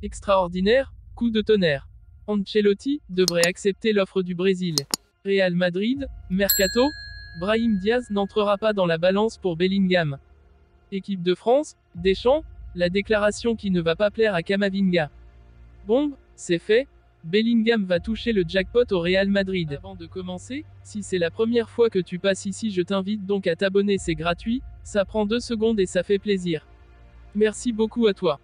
Extraordinaire, coup de tonnerre. Ancelotti devrait accepter l'offre du Brésil. Real Madrid, Mercato, Brahim Diaz n'entrera pas dans la balance pour Bellingham. Équipe de France, Deschamps, la déclaration qui ne va pas plaire à Camavinga. Bombe, c'est fait, Bellingham va toucher le jackpot au Real Madrid. Avant de commencer, si c'est la première fois que tu passes ici, je t'invite donc à t'abonner, c'est gratuit, ça prend 2 secondes et ça fait plaisir. Merci beaucoup à toi.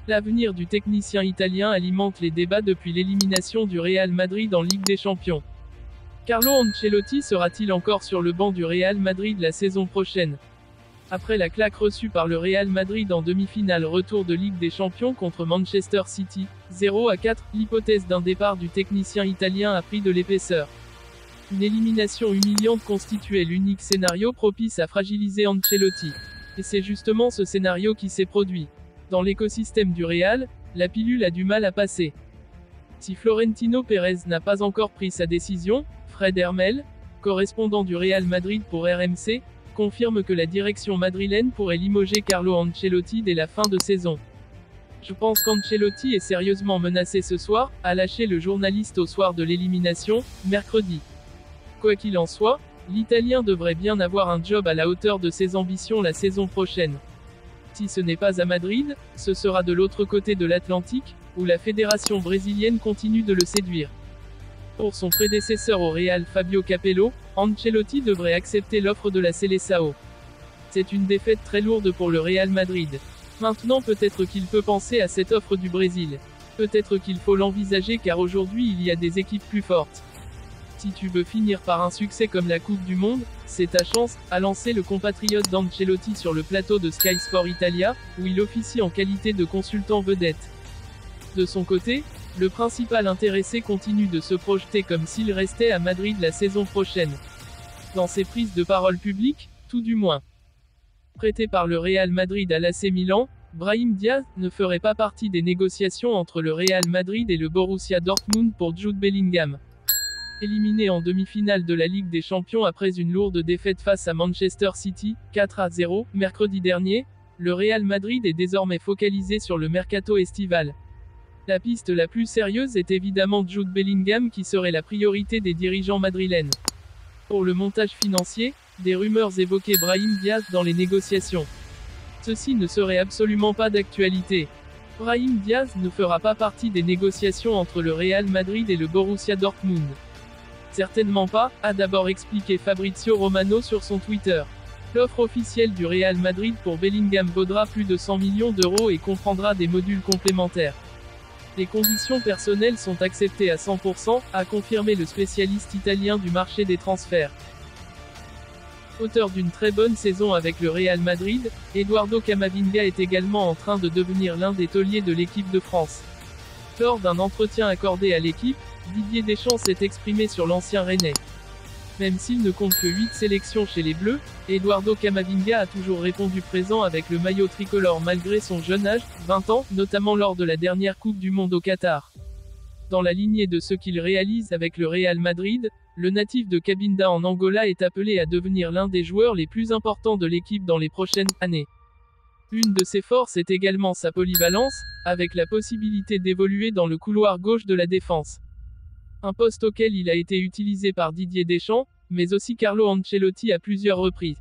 L'avenir du technicien italien alimente les débats depuis l'élimination du Real Madrid en Ligue des Champions. Carlo Ancelotti sera-t-il encore sur le banc du Real Madrid la saison prochaine? Après la claque reçue par le Real Madrid en demi-finale retour de Ligue des Champions contre Manchester City, 0-4, l'hypothèse d'un départ du technicien italien a pris de l'épaisseur. Une élimination humiliante constituait l'unique scénario propice à fragiliser Ancelotti. Et c'est justement ce scénario qui s'est produit. Dans l'écosystème du Real, la pilule a du mal à passer. Si Florentino Pérez n'a pas encore pris sa décision, Fred Hermel, correspondant du Real Madrid pour RMC, confirme que la direction madrilène pourrait limoger Carlo Ancelotti dès la fin de saison. Je pense qu'Ancelotti est sérieusement menacé ce soir, a lâché le journaliste au soir de l'élimination, mercredi. Quoi qu'il en soit, l'Italien devrait bien avoir un job à la hauteur de ses ambitions la saison prochaine. Si ce n'est pas à Madrid, ce sera de l'autre côté de l'Atlantique, où la fédération brésilienne continue de le séduire. Pour son prédécesseur au Real Fabio Capello, Ancelotti devrait accepter l'offre de la Seleção. C'est une défaite très lourde pour le Real Madrid. Maintenant peut-être qu'il peut penser à cette offre du Brésil. Peut-être qu'il faut l'envisager car aujourd'hui il y a des équipes plus fortes. Si tu veux finir par un succès comme la Coupe du Monde, c'est ta chance, a lancé le compatriote d'Ancelotti sur le plateau de Sky Sport Italia, où il officie en qualité de consultant vedette. De son côté, le principal intéressé continue de se projeter comme s'il restait à Madrid la saison prochaine. Dans ses prises de parole publiques, tout du moins. Prêté par le Real Madrid à l'AC Milan, Brahim Diaz ne ferait pas partie des négociations entre le Real Madrid et le Borussia Dortmund pour Jude Bellingham. Éliminé en demi-finale de la Ligue des Champions après une lourde défaite face à Manchester City, 4-0, mercredi dernier, le Real Madrid est désormais focalisé sur le mercato estival. La piste la plus sérieuse est évidemment Jude Bellingham qui serait la priorité des dirigeants madrilènes. Pour le montage financier, des rumeurs évoquaient Brahim Diaz dans les négociations. Ceci ne serait absolument pas d'actualité. Brahim Diaz ne fera pas partie des négociations entre le Real Madrid et le Borussia Dortmund. Certainement pas, a d'abord expliqué Fabrizio Romano sur son Twitter. L'offre officielle du Real Madrid pour Bellingham vaudra plus de 100 millions d'euros et comprendra des modules complémentaires. Les conditions personnelles sont acceptées à 100%, a confirmé le spécialiste italien du marché des transferts. Auteur d'une très bonne saison avec le Real Madrid, Eduardo Camavinga est également en train de devenir l'un des tauliers de l'équipe de France. Lors d'un entretien accordé à l'équipe, Didier Deschamps s'est exprimé sur l'ancien Rennais. Même s'il ne compte que 8 sélections chez les Bleus, Eduardo Camavinga a toujours répondu présent avec le maillot tricolore malgré son jeune âge, 20 ans, notamment lors de la dernière Coupe du Monde au Qatar. Dans la lignée de ce qu'il réalise avec le Real Madrid, le natif de Cabinda en Angola est appelé à devenir l'un des joueurs les plus importants de l'équipe dans les prochaines années. Une de ses forces est également sa polyvalence, avec la possibilité d'évoluer dans le couloir gauche de la défense. Un poste auquel il a été utilisé par Didier Deschamps, mais aussi Carlo Ancelotti à plusieurs reprises.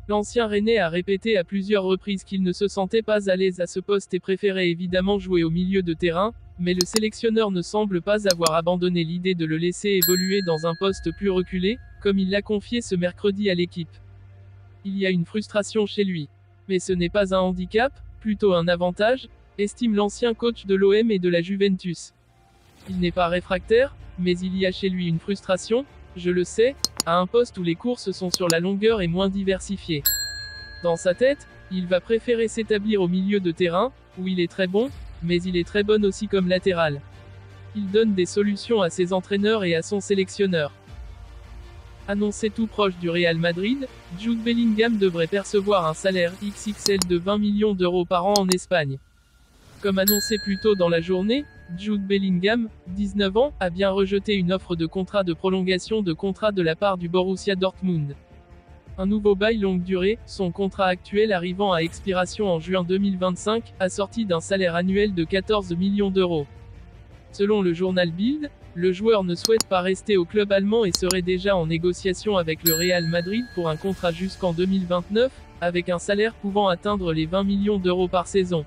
L'ancien Rennais a répété à plusieurs reprises qu'il ne se sentait pas à l'aise à ce poste et préférait évidemment jouer au milieu de terrain, mais le sélectionneur ne semble pas avoir abandonné l'idée de le laisser évoluer dans un poste plus reculé, comme il l'a confié ce mercredi à l'équipe. Il y a une frustration chez lui. Mais ce n'est pas un handicap, plutôt un avantage, estime l'ancien coach de l'OM et de la Juventus. Il n'est pas réfractaire, mais il y a chez lui une frustration, je le sais, à un poste où les courses sont sur la longueur et moins diversifiées. Dans sa tête, il va préférer s'établir au milieu de terrain, où il est très bon, mais il est très bon aussi comme latéral. Il donne des solutions à ses entraîneurs et à son sélectionneur. Annoncé tout proche du Real Madrid, Jude Bellingham devrait percevoir un salaire XXL de 20 millions d'euros par an en Espagne. Comme annoncé plus tôt dans la journée, Jude Bellingham, 19 ans, a bien rejeté une offre de contrat de prolongation de contrat de la part du Borussia Dortmund. Un nouveau bail longue durée, son contrat actuel arrivant à expiration en juin 2025, assorti d'un salaire annuel de 14 millions d'euros. Selon le journal Bild, le joueur ne souhaite pas rester au club allemand et serait déjà en négociation avec le Real Madrid pour un contrat jusqu'en 2029, avec un salaire pouvant atteindre les 20 millions d'euros par saison.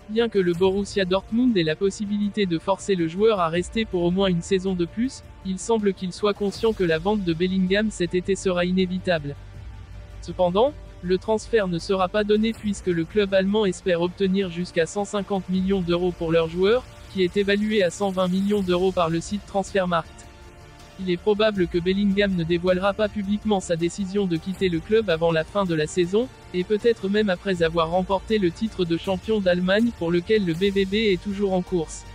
Bien que le Borussia Dortmund ait la possibilité de forcer le joueur à rester pour au moins une saison de plus, il semble qu'il soit conscient que la vente de Bellingham cet été sera inévitable. Cependant, le transfert ne sera pas donné puisque le club allemand espère obtenir jusqu'à 150 millions d'euros pour leur joueur, qui est évalué à 120 millions d'euros par le site Transfermarkt. Il est probable que Bellingham ne dévoilera pas publiquement sa décision de quitter le club avant la fin de la saison, et peut-être même après avoir remporté le titre de champion d'Allemagne pour lequel le BVB est toujours en course.